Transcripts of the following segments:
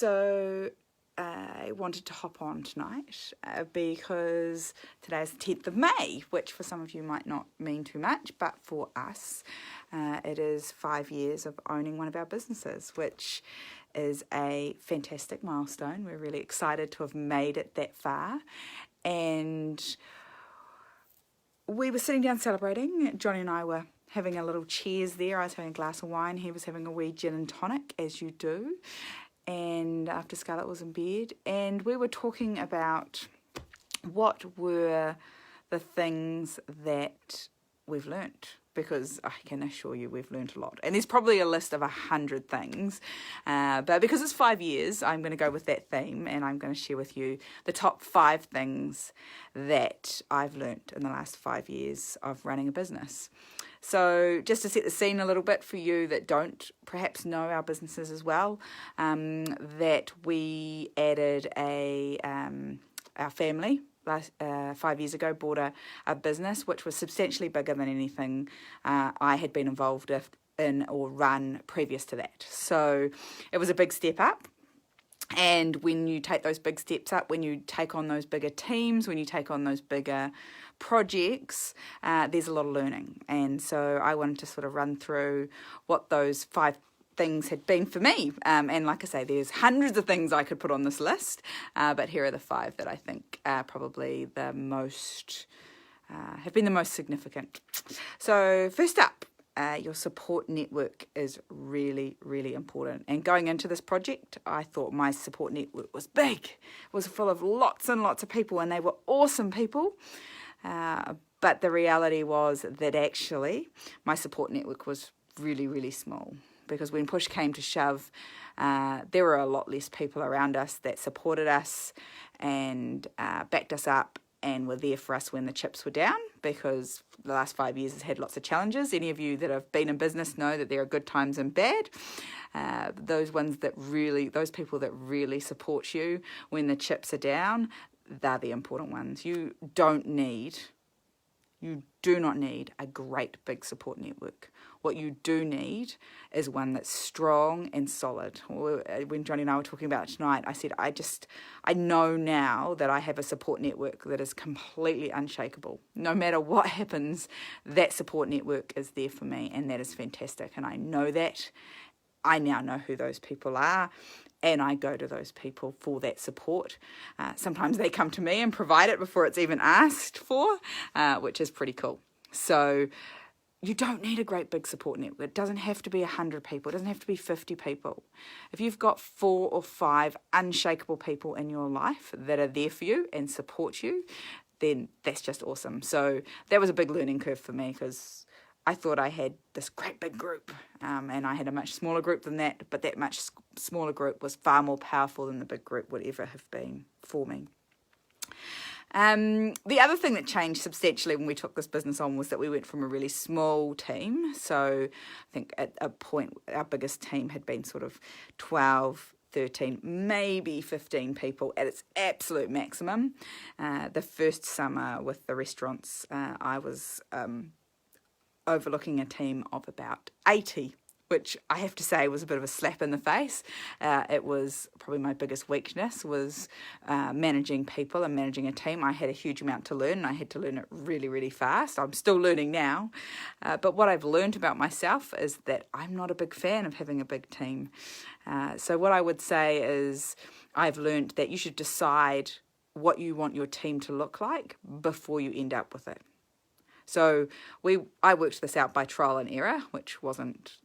So I wanted to hop on tonight because today's the 10th of May, which for some of you might not mean too much, but for us it is 5 years of owning one of our businesses, which is a fantastic milestone. We're really excited to have made it that far. And we were sitting down celebrating. Johnny and I were having a little cheers there. I was having a glass of wine. He was having a wee gin and tonic, as you do. And after Scarlett was in bed, and we were talking about what were the things that we've learnt, because I can assure you we've learnt a lot. And there's probably a list of 100 things, but because it's 5 years, I'm going to go with that theme, and I'm going to share with you the top 5 things that I've learnt in the last 5 years of running a business. So just to set the scene a little bit for you that don't perhaps know our businesses as well, that we added our family 5 years ago bought a business which was substantially bigger than anything I had been involved in or run previous to that. So it was a big step up. And when you take those big steps up, when you take on those bigger teams, when you take on those bigger projects, there's a lot of learning. And so I wanted to sort of run through what those 5 things had been for me. And like I say, there's hundreds of things I could put on this list, but here are the 5 that I think are probably the most, have been the most significant. So first up, your support network is really, really important. And going into this project, I thought my support network was big. It was full of lots and lots of people, and they were awesome people. But the reality was that actually my support network was really, really small, because when push came to shove, there were a lot less people around us that supported us and backed us up and were there for us when the chips were down, because the last 5 years has had lots of challenges. Any of you that have been in business know that there are good times and bad. Those people that really support you when the chips are down, they're the important ones. You do not need a great big support network. What you do need is one that's strong and solid. When Johnny and I were talking about it tonight, I said, I know now that I have a support network that is completely unshakable. No matter what happens, that support network is there for me, and that is fantastic. And I know that. I now know who those people are, and I go to those people for that support. Sometimes they come to me and provide it before it's even asked for, which is pretty cool. So you don't need a great big support network. It doesn't have to be 100 people. It doesn't have to be 50 people. If you've got 4 or 5 unshakable people in your life that are there for you and support you, then that's just awesome. So that was a big learning curve for me, because I thought I had this great big group, and I had a much smaller group than that, but that much smaller group was far more powerful than the big group would ever have been for me. The other thing that changed substantially when we took this business on was that we went from a really small team. So I think at a point our biggest team had been sort of 12, 13, maybe 15 people at its absolute maximum. The first summer with the restaurants, I was overlooking a team of about 80, which I have to say was a bit of a slap in the face. It was probably my biggest weakness, was managing people and managing a team. I had a huge amount to learn, and I had to learn it really, really fast. I'm still learning now. But what I've learned about myself is that I'm not a big fan of having a big team. So what I would say is I've learned that you should decide what you want your team to look like before you end up with it. So I worked this out by trial and error, which wasn't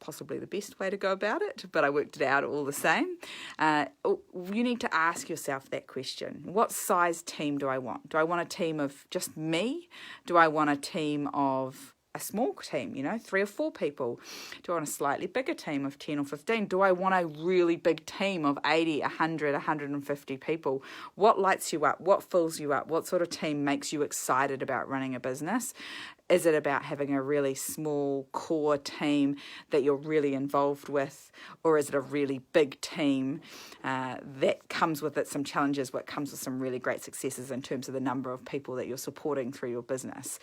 possibly the best way to go about it, but I worked it out all the same. You need to ask yourself that question. What size team do I want? Do I want a team of just me? Do I want a team of a small team, 3 or 4 people? Do I want a slightly bigger team of 10 or 15? Do I want a really big team of 80, 100, 150 people? What lights you up? What fills you up? What sort of team makes you excited about running a business? Is it about having a really small core team that you're really involved with, or is it a really big team that comes with it some challenges, but comes with some really great successes in terms of the number of people that you're supporting through your business?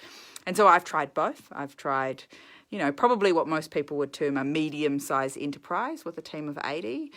And so I've tried both. I've tried probably what most people would term a medium-sized enterprise with a team of 80.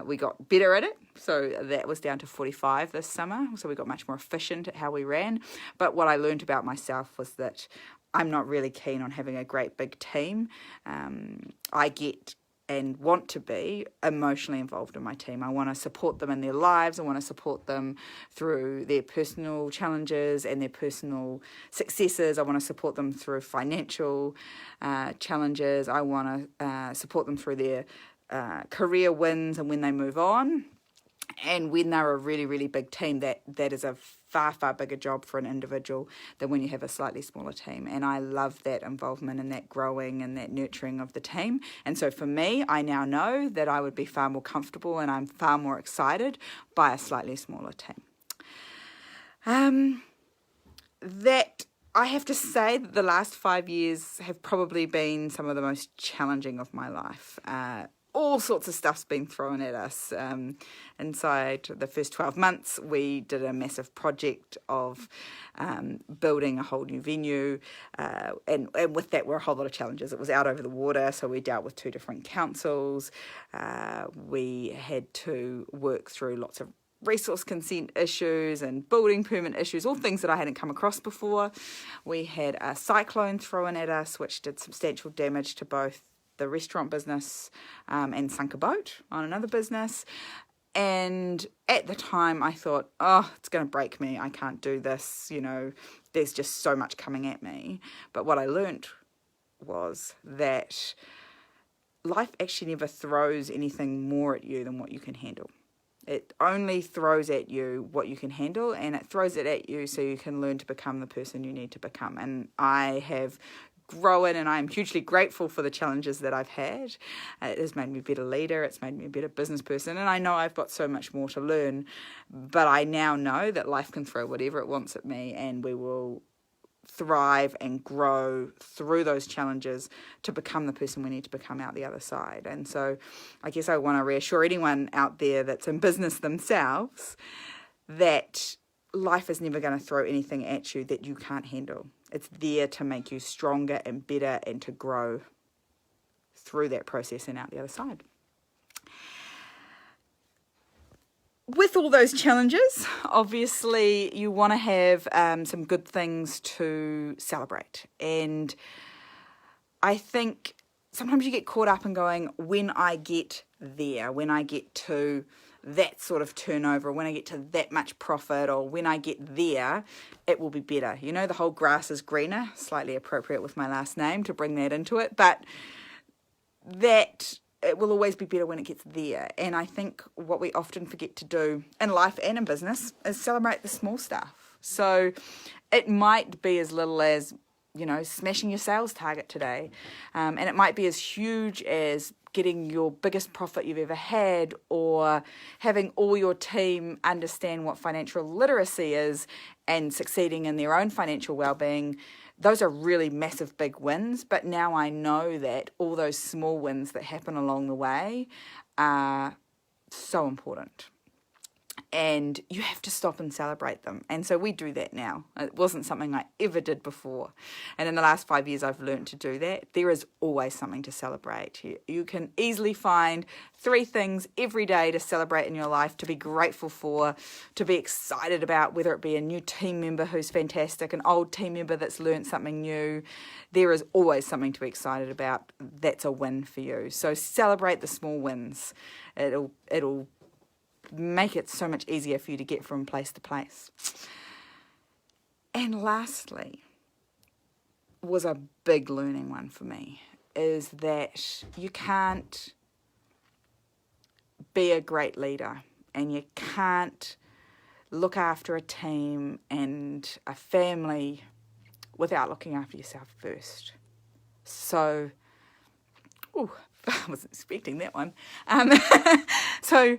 We got better at it, so that was down to 45 this summer, so we got much more efficient at how we ran. But what I learned about myself was that I'm not really keen on having a great big team. I get and want to be emotionally involved in my team. I want to support them in their lives. I want to support them through their personal challenges and their personal successes. I want to support them through financial challenges. I want to support them through their career wins and when they move on. And when they're a really, really big team, that is a far, far bigger job for an individual than when you have a slightly smaller team. And I love that involvement and that growing and that nurturing of the team. And so for me, I now know that I would be far more comfortable and I'm far more excited by a slightly smaller team. That I have to say that the last 5 years have probably been some of the most challenging of my life. All sorts of stuff's been thrown at us. Inside the first 12 months, we did a massive project of building a whole new venue, and with that were a whole lot of challenges. It was out over the water, so we dealt with 2 different councils. We had to work through lots of resource consent issues and building permit issues, all things that I hadn't come across before. We had a cyclone thrown at us, which did substantial damage to both the restaurant business and sunk a boat on another business. And at the time I thought, it's going to break me. I can't do this. There's just so much coming at me. But what I learnt was that life actually never throws anything more at you than what you can handle. It only throws at you what you can handle, and it throws it at you so you can learn to become the person you need to become. And I have grown, and I'm hugely grateful for the challenges that I've had. It has made me a better leader, it's made me a better business person, and I know I've got so much more to learn, but I now know that life can throw whatever it wants at me, and we will thrive and grow through those challenges to become the person we need to become out the other side. And so I guess I want to reassure anyone out there that's in business themselves that life is never going to throw anything at you that you can't handle. It's there to make you stronger and better and to grow through that process and out the other side. With all those challenges, obviously you want to have some good things to celebrate. And I think sometimes you get caught up in going, when I get there, when I get to that sort of turnover, when I get to that much profit, or when I get there, it will be better. The whole grass is greener, slightly appropriate with my last name to bring that into it, but that it will always be better when it gets there. And I think what we often forget to do in life and in business is celebrate the small stuff. So it might be as little as, smashing your sales target today. And it might be as huge as getting your biggest profit you've ever had, or having all your team understand what financial literacy is and succeeding in their own financial well-being. Those are really massive big wins, but now I know that all those small wins that happen along the way are so important. And you have to stop and celebrate them. And so we do that now. It wasn't something I ever did before. And in the last 5 years, I've learned to do that. There is always something to celebrate. You can easily find 3 things every day to celebrate in your life, to be grateful for, to be excited about, whether it be a new team member who's fantastic, an old team member that's learned something new. There is always something to be excited about. That's a win for you. So celebrate the small wins. It'll make it so much easier for you to get from place to place. And lastly, was a big learning one for me, is that you can't be a great leader and you can't look after a team and a family without looking after yourself first. So, I wasn't expecting that one. So,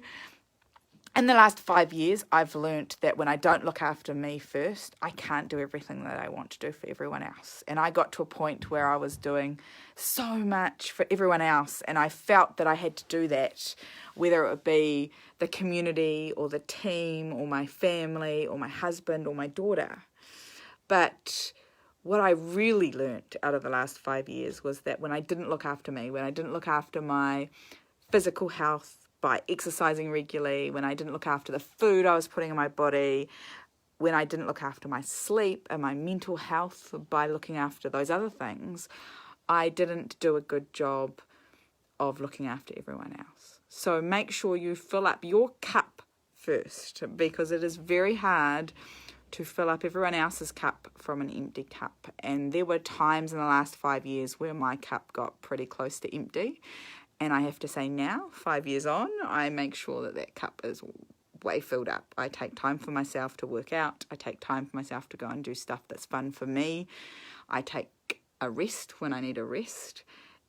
in the last 5 years, I've learnt that when I don't look after me first, I can't do everything that I want to do for everyone else. And I got to a point where I was doing so much for everyone else, and I felt that I had to do that, whether it would be the community or the team or my family or my husband or my daughter. But what I really learnt out of the last 5 years was that when I didn't look after me, when I didn't look after my physical health by exercising regularly, when I didn't look after the food I was putting in my body, when I didn't look after my sleep and my mental health by looking after those other things, I didn't do a good job of looking after everyone else. So make sure you fill up your cup first, because it is very hard to fill up everyone else's cup from an empty cup. And there were times in the last 5 years where my cup got pretty close to empty. And I have to say now, 5 years on, I make sure that that cup is way filled up. I take time for myself to work out. I take time for myself to go and do stuff that's fun for me. I take a rest when I need a rest.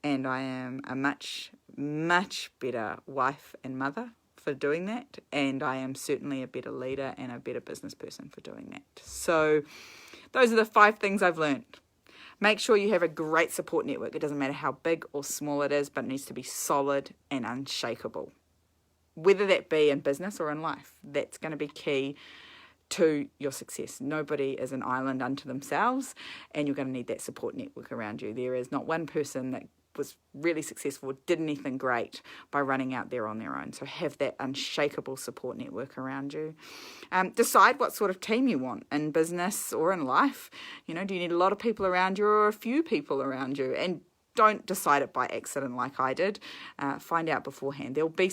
And I am a much, much better wife and mother for doing that, and I am certainly a better leader and a better business person for doing that. So those are the 5 things I've learned. Make sure you have a great support network. It doesn't matter how big or small it is, but it needs to be solid and unshakable. Whether that be in business or in life, that's going to be key to your success. Nobody is an island unto themselves, and you're going to need that support network around you. There is not one person that was really successful, did anything great by running out there on their own. So have that unshakable support network around you. Decide what sort of team you want in business or in life. Do you need a lot of people around you or a few people around you? And don't decide it by accident like I did. Find out beforehand. There'll be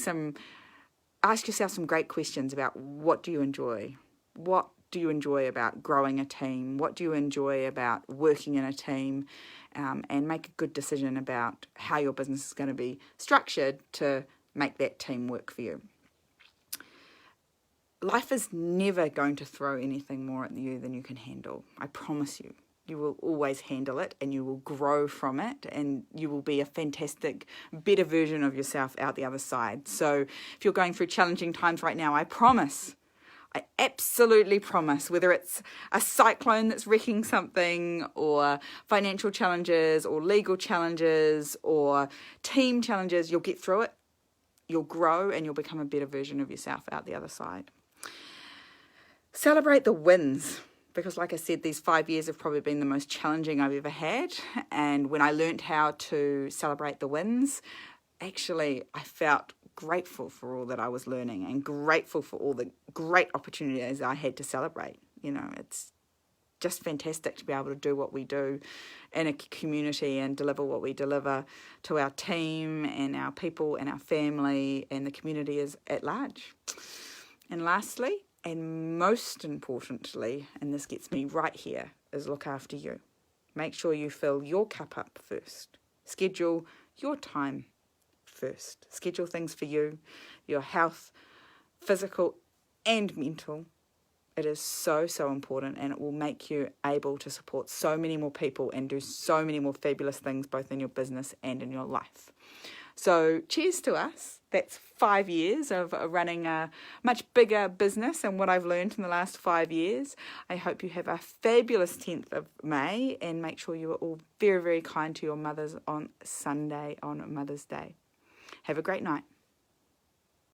ask yourself some great questions about what do you enjoy? What do you enjoy about growing a team? What do you enjoy about working in a team? And make a good decision about how your business is going to be structured to make that team work for you. Life is never going to throw anything more at you than you can handle. I promise you. You will always handle it, and you will grow from it, and you will be a fantastic, better version of yourself out the other side. So if you're going through challenging times right now, I absolutely promise, whether it's a cyclone that's wrecking something, or financial challenges, or legal challenges, or team challenges, you'll get through it, you'll grow, and you'll become a better version of yourself out the other side. Celebrate the wins, because like I said, these 5 years have probably been the most challenging I've ever had, and when I learned how to celebrate the wins, actually I felt grateful for all that I was learning, and grateful for all the great opportunities I had to celebrate. It's just fantastic to be able to do what we do in a community and deliver what we deliver to our team and our people and our family and the community at large. And lastly, and most importantly, and this gets me right here, is look after you. Make sure you fill your cup up first. Schedule your time first. Schedule things for you, your health, physical and mental. It is so, so important, and it will make you able to support so many more people and do so many more fabulous things both in your business and in your life. So cheers to us. That's 5 years of running a much bigger business and what I've learned in the last 5 years. I hope you have a fabulous 10th of May, and make sure you are all very, very kind to your mothers on Sunday, on Mother's Day. Have a great night.